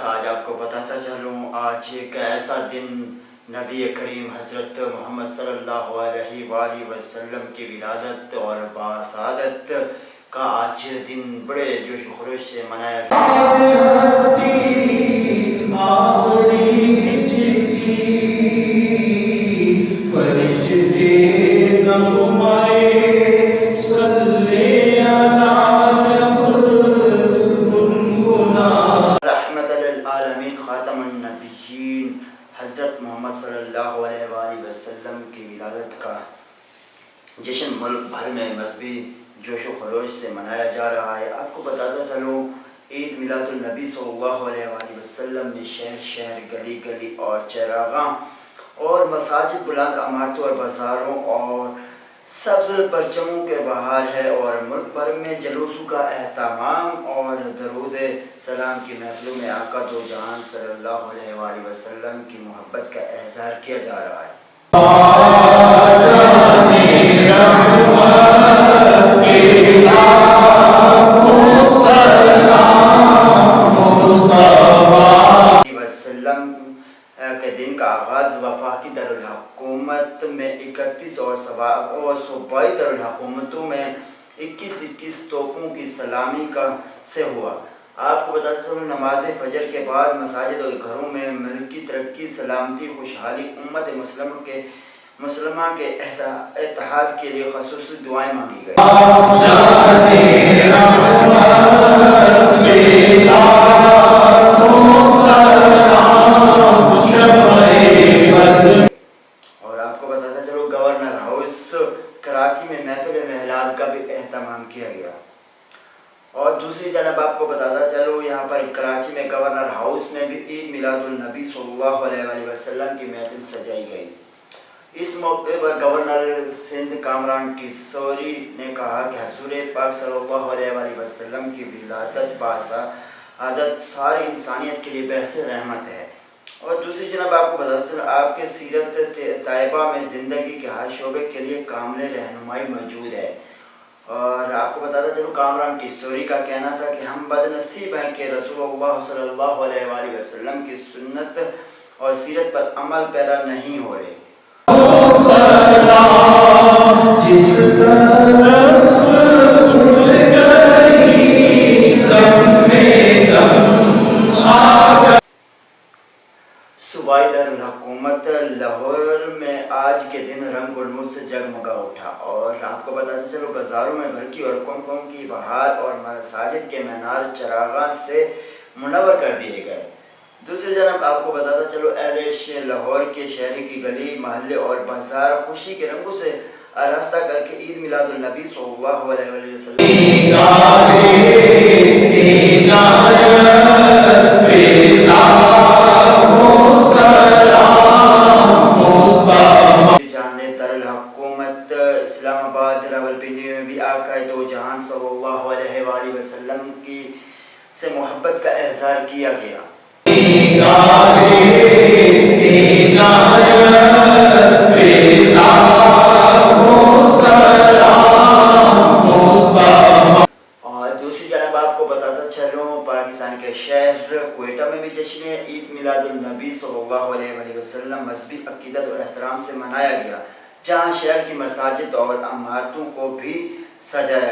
آج آپ کو بتاتا چلوں، آج ایک ایسا دن نبی کریم حضرت محمد صلی اللہ علیہ وآلہ وسلم کی ولادت اور باسعادت کا آج دن بڑے جوش و خروش سے منایا خاتم النبیین حضرت محمد صلی اللہ علیہ وآلہ وسلم کی ولادت کا جشن ملک بھر میں مذہبی جوش و خروش سے منایا جا رہا ہے۔ آپ کو بتاتا چلوں، عید میلاد النبی صلی اللہ علیہ وآلہ وسلم میں شہر شہر، گلی گلی اور چراغاں اور مساجد، بلند عمارتوں اور بازاروں اور سبز پرچموں کے بہار ہے، اور ملک بھر میں جلوسوں کا اہتمام اور درود سلام کی محفلوں میں آقا دو جہان صلی اللہ علیہ وآلہ وسلم کی محبت کا اظہار کیا جا رہا ہے۔ وسلم کے دن کا آغاز وفاقی دارالحکومت میں 31 اور صوبائی دارالحکومتوں میں 21 توپوں کی سلامی سے ہوا۔ آپ کو بتاتا چلوں، نماز فجر کے بعد مساجد اور گھروں میں ملکی ترقی، سلامتی، خوشحالی، امت مسلمہ کے اتحاد کے لیے خصوصی دعائیں مانگی گئی۔ اور آپ کو بتاتا چلو، گورنر ہاؤس کراچی میں محفل میلاد کا بھی اہتمام کیا گیا۔ اور دوسری جانب آپ کو بتاتا چلو، یہاں پر کراچی میں گورنر ہاؤس میں بھی عید میلاد النبی صلی اللہ علیہ وآلہ وسلم کی محفل سجائی گئی۔ اس موقع پر گورنر سندھ کامران ٹیسوری نے کہا کہ حضور پاک صلی اللہ علیہ وآلہ وسلم کی ولادت باسعادت ساری انسانیت کے لیے باعث رحمت ہے۔ اور دوسری جناب آپ کو بتاتا چلوں، آپ کے سیرت طیبہ میں زندگی کے ہر شعبے کے لیے کامل رہنمائی موجود ہے۔ اور آپ کو بتاتا چلوں، کامران ٹیسوری کا کہنا تھا کہ ہم بدنصیب ہیں کہ رسول اللہ صلی اللہ علیہ وآلہ وسلم کی سنت اور سیرت پر عمل پیرا نہیں ہو رہے۔ صوبائی دارالحکومت لاہور میں آج کے دن رنگ و نور سے جگمگا اٹھا، اور آپ کو بتاتے چلو، بازاروں میں بھرکی اور قمقم کی بہار اور مساجد کے مینار چراغاں سے منور کر دیے گئے۔ دوسری جانب آپ کو بتاتا چلو، اہل لاہور کے شہری کی گلی محلے اور بازار خوشی کے رنگوں سے آراستہ کر کے عید میلاد النبی صلی اللہ علیہ وسلم دارالحکومت اسلام آباد راولپنڈی میں بھی آقا دو جہان صلی اللہ علیہ وآلہ وسلم سے محبت کا اظہار کیا گیا۔ اور دوسری جانب آپ کو بتاتا چلوں، پاکستان کے شہر کوئٹہ میں بھی جشن عید میلاد النبی صلی اللہ علیہ وآلہ وسلم مذہبی عقیدت اور احترام سے منایا گیا، جہاں شہر کی مساجد اور عمارتوں کو بھی سجایا